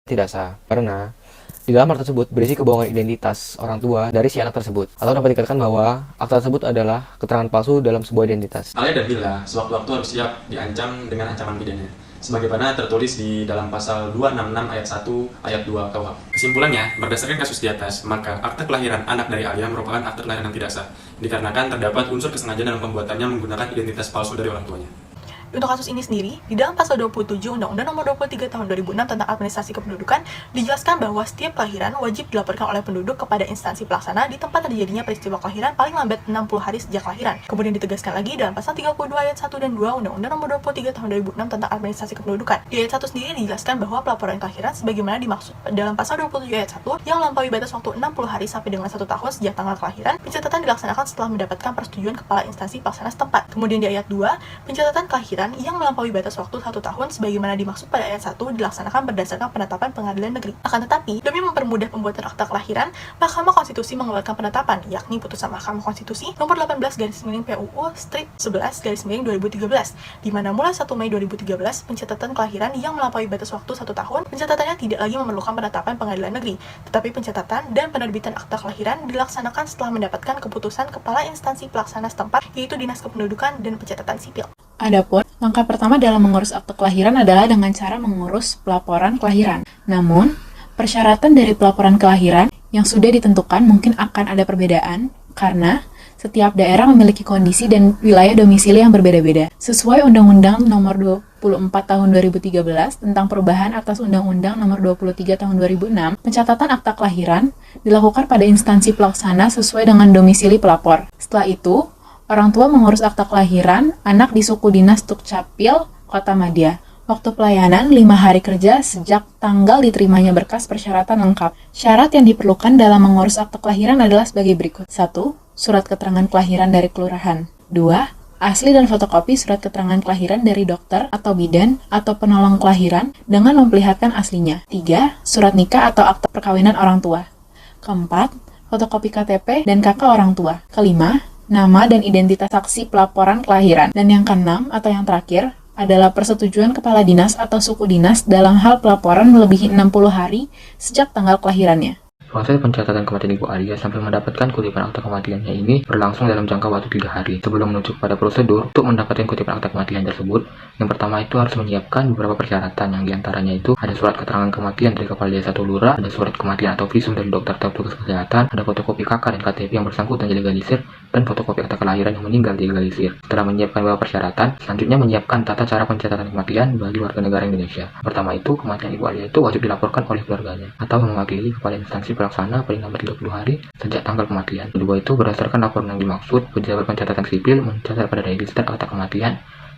tidak sah, karena di dalam akta tersebut berisi kebohongan identitas orang tua dari si anak tersebut, atau dapat dikatakan bahwa akta tersebut adalah keterangan palsu dalam sebuah identitas. Alia dan Bila sewaktu-waktu harus siap diancam dengan ancaman pidana, sebagaimana tertulis di dalam pasal 266 ayat 1 ayat 2 KUHP. Kesimpulannya, berdasarkan kasus di atas, maka akta kelahiran anak dari Alia merupakan akta kelahiran yang tidak sah, dikarenakan terdapat unsur kesengajaan dalam pembuatannya menggunakan identitas palsu dari orang tuanya. Untuk kasus ini sendiri, di dalam pasal 27 Undang-Undang Nomor 23 Tahun 2006 tentang Administrasi Kependudukan dijelaskan bahwa setiap kelahiran wajib dilaporkan oleh penduduk kepada instansi pelaksana di tempat terjadinya peristiwa kelahiran paling lambat 60 hari sejak kelahiran. Kemudian ditegaskan lagi dalam pasal 32 ayat 1 dan 2 Undang-Undang Nomor 23 Tahun 2006 tentang Administrasi Kependudukan. Di ayat 1 sendiri dijelaskan bahwa pelaporan kelahiran sebagaimana dimaksud dalam pasal 27 ayat 1 yang melampaui batas waktu 60 hari sampai dengan 1 tahun sejak tanggal kelahiran, pencatatan dilaksanakan setelah mendapatkan persetujuan kepala instansi pelaksana setempat. Kemudian di ayat 2, pencatatan kelahiran yang melampaui batas waktu 1 tahun sebagaimana dimaksud pada ayat 1 dilaksanakan berdasarkan penetapan pengadilan negeri. Akan tetapi, demi mempermudah pembuatan akta kelahiran, Mahkamah Konstitusi mengeluarkan penetapan, yakni putusan Mahkamah Konstitusi nomor 18/PUU Strip 11/2013, di mana mulai 1 Mei 2013 pencatatan kelahiran yang melampaui batas waktu 1 tahun, pencatatannya tidak lagi memerlukan penetapan pengadilan negeri, tetapi pencatatan dan penerbitan akta kelahiran dilaksanakan setelah mendapatkan keputusan kepala instansi pelaksana setempat, yaitu Dinas Kependudukan dan Pencatatan Sipil. Adapun, langkah pertama dalam mengurus akte kelahiran adalah dengan cara mengurus pelaporan kelahiran. Namun, persyaratan dari pelaporan kelahiran yang sudah ditentukan mungkin akan ada perbedaan karena setiap daerah memiliki kondisi dan wilayah domisili yang berbeda-beda. Sesuai Undang-Undang Nomor 24 Tahun 2013 tentang perubahan atas Undang-Undang Nomor 23 Tahun 2006, pencatatan akta kelahiran dilakukan pada instansi pelaksana sesuai dengan domisili pelapor. Setelah itu, orang tua mengurus akta kelahiran anak di suku dinas Dukcapil, Kota Madya. Waktu pelayanan 5 hari kerja sejak tanggal diterimanya berkas persyaratan lengkap. Syarat yang diperlukan dalam mengurus akta kelahiran adalah sebagai berikut. 1. Surat keterangan kelahiran dari kelurahan. 2. Asli dan fotokopi surat keterangan kelahiran dari dokter atau bidan atau penolong kelahiran dengan memperlihatkan aslinya. 3. Surat nikah atau akta perkawinan orang tua. 4. Fotokopi KTP dan KK orang tua. 5. Nama dan identitas saksi pelaporan kelahiran. Dan yang keenam atau yang terakhir adalah persetujuan kepala dinas atau suku dinas dalam hal pelaporan melebihi 60 hari sejak tanggal kelahirannya. Proses pencatatan kematian Ibu Alia sampai mendapatkan kutipan akta kematiannya ini berlangsung dalam jangka waktu 3 hari. Sebelum menuju pada prosedur untuk mendapatkan kutipan akta kematian tersebut, yang pertama itu harus menyiapkan beberapa persyaratan, yang diantaranya itu ada surat keterangan kematian dari kepala desa atau lurah, ada surat kematian atau visum dari dokter atau petugas kesehatan, ada fotokopi KK dan KTP yang bersangkutan dilegalisir, dan fotokopi akta kelahiran yang meninggal dilegalisir. Setelah menyiapkan beberapa persyaratan, selanjutnya menyiapkan tata cara pencatatan kematian bagi warga negara Indonesia. Pertama itu, kematian Ibu Alia itu wajib dilaporkan oleh keluarganya atau mewakili kepala instansi pelaksana paling lambat 30 hari sejak tanggal kematian. Kedua itu, berdasarkan laporan yang dimaksud, pejabat pencatatan sipil mencatat pada register akta kematian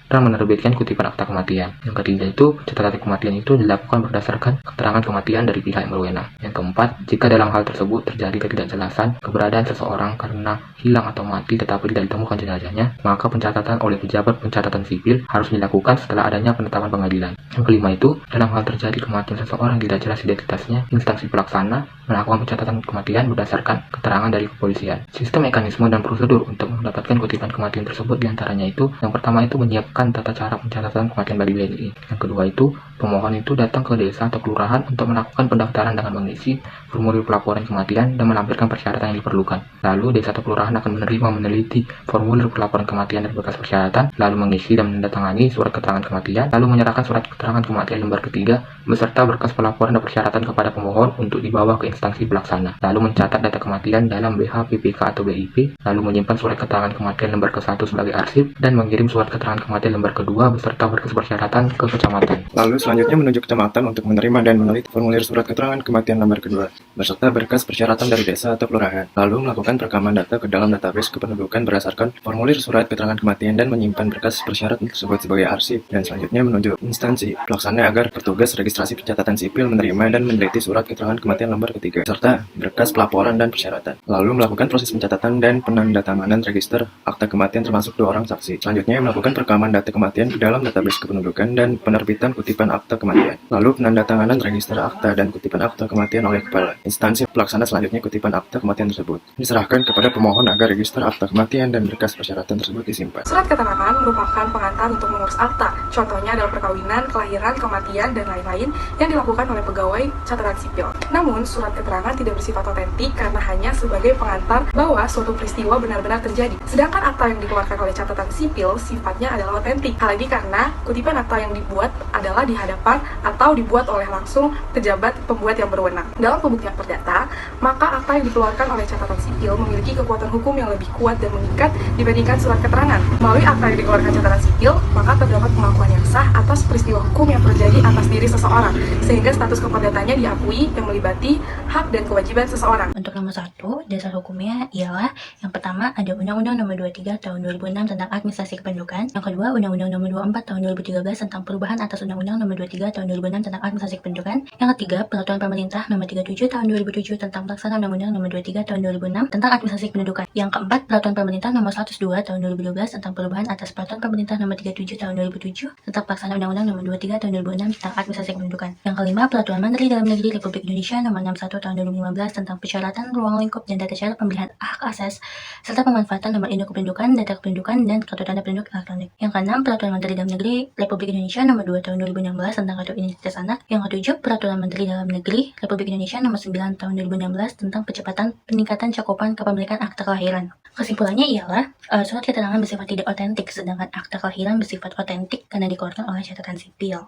dan menerbitkan kutipan akta kematian. Yang ketiga itu, catatan kematian itu dilakukan berdasarkan keterangan kematian dari pihak yang berwenang. Yang keempat, jika dalam hal tersebut terjadi ketidakjelasan keberadaan seseorang karena hilang atau mati tetapi tidak ditemukan jenazahnya, maka pencatatan oleh pejabat pencatatan sipil harus dilakukan setelah adanya penetapan pengadilan. Yang kelima itu, dalam hal terjadi kematian seseorang tidak jelas identitasnya, instansi pelaksana melakukan pencatatan kematian berdasarkan keterangan dari kepolisian. Sistem, mekanisme, dan prosedur untuk mendapatkan kutipan kematian tersebut diantaranya itu, yang pertama itu menyiapkan tata cara pencatatan kematian bagi BNI. Yang kedua itu, pemohon itu datang ke desa atau kelurahan untuk melakukan pendaftaran dengan mengisi formulir pelaporan kematian dan melampirkan persyaratan yang diperlukan. Lalu desa atau kelurahan akan menerima meneliti formulir pelaporan kematian dan berkas persyaratan, lalu mengisi dan menandatangani surat keterangan kematian, lalu menyerahkan surat keterangan kematian lembar ketiga beserta berkas pelaporan dan persyaratan kepada pemohon untuk dibawa ke instansi pelaksana, lalu mencatat data kematian dalam BH, PPK atau BIP, lalu menyimpan surat keterangan kematian lembar ke-1 sebagai arsip dan mengirim surat keterangan kematian lembar kedua beserta berkas persyaratan ke kecamatan. Lalu selanjutnya menuju kecamatan untuk menerima dan meneliti formulir surat keterangan kematian lembar kedua beserta berkas persyaratan dari desa atau kelurahan, lalu melakukan perekaman data ke dalam database kependudukan berdasarkan formulir surat keterangan kematian dan menyimpan berkas persyaratan tersebut sebagai arsip, dan selanjutnya menuju instansi pelaksana agar petugas registrasi pencatatan sipil menerima dan meneliti surat keterangan kematian lembar ketiga serta berkas pelaporan dan persyaratan, lalu melakukan proses pencatatan dan penandatanganan register akta kematian termasuk 2 orang saksi. Selanjutnya melakukan perekaman data kematian ke dalam database kependudukan dan penerbitan kutipan akta kematian. Lalu penandatanganan register akta dan kutipan akta kematian oleh kepala. Instansi pelaksana selanjutnya kutipan akta kematian tersebut diserahkan kepada pemohon agar register akta kematian dan berkas persyaratan tersebut disimpan. Surat keterangan merupakan pengantar untuk mengurus akta. Contohnya adalah perkawinan, kelahiran, kematian, dan lain-lain yang dilakukan oleh pegawai catatan sipil. Namun, surat keterangan tidak bersifat otentik karena hanya sebagai pengantar bahwa suatu peristiwa benar-benar terjadi. Sedangkan akta yang dikeluarkan oleh catatan sipil sifatnya adalah otentik. Hal ini karena kutipan akta yang dibuat adalah di hadapan atau dibuat oleh langsung pejabat pembuat yang berwenang. Dalam pembuktian perdata, maka akta yang dikeluarkan oleh catatan sipil memiliki kekuatan hukum yang lebih kuat dan mengikat dibandingkan surat keterangan. Melalui akta yang dikeluarkan catatan sipil, maka terdapat pengakuan yang sah atas peristiwa hukum yang terjadi atas diri seseorang, sehingga status keperdatanya diakui yang melibati hak dan kewajiban seseorang. Untuk nomor 1, dasar hukumnya ialah yang pertama ada Undang-Undang Nomor 23 Tahun 2006 tentang Administrasi Kependudukan. Yang kedua, Undang-Undang Nomor 24 Tahun 2013 tentang perubahan atas Undang-Undang Nomor 23 Tahun 2006 tentang Administrasi Kependudukan. Yang ketiga, Peraturan Pemerintah Nomor 37 Tahun 2007 tentang pelaksanaan Undang-Undang Nomor 23 Tahun 2006 tentang Administrasi Kependudukan. Yang keempat, Peraturan Pemerintah Nomor 102 Tahun 2012 tentang perubahan atas Peraturan Pemerintah Nomor 37 Tahun 2007 tentang pelaksanaan Undang-Undang Nomor 23 Tahun 2006 tentang Administrasi Kependudukan. Yang kelima, Peraturan Menteri Dalam Negeri Republik Indonesia Nomor 61 Tahun 2015 tentang persyaratan ruang lingkup dan tata cara pembelian hak akses serta pemanfaatan nomor induk kependudukan, data kependudukan, dan kartu tanda penduduk elektronik. Yang keenam, Peraturan Menteri Dalam Negeri Republik Indonesia Nomor 2 Tahun 2016 tentang kartu identitas anak. Yang ketujuh, Peraturan Menteri Dalam Negeri Republik Indonesia Nomor 9 Tahun 2016 tentang percepatan peningkatan cakupan kepemilikan akta kelahiran. Kesimpulannya ialah surat keterangan bersifat tidak otentik, sedangkan akta kelahiran bersifat otentik karena dikeluarkan oleh catatan sipil.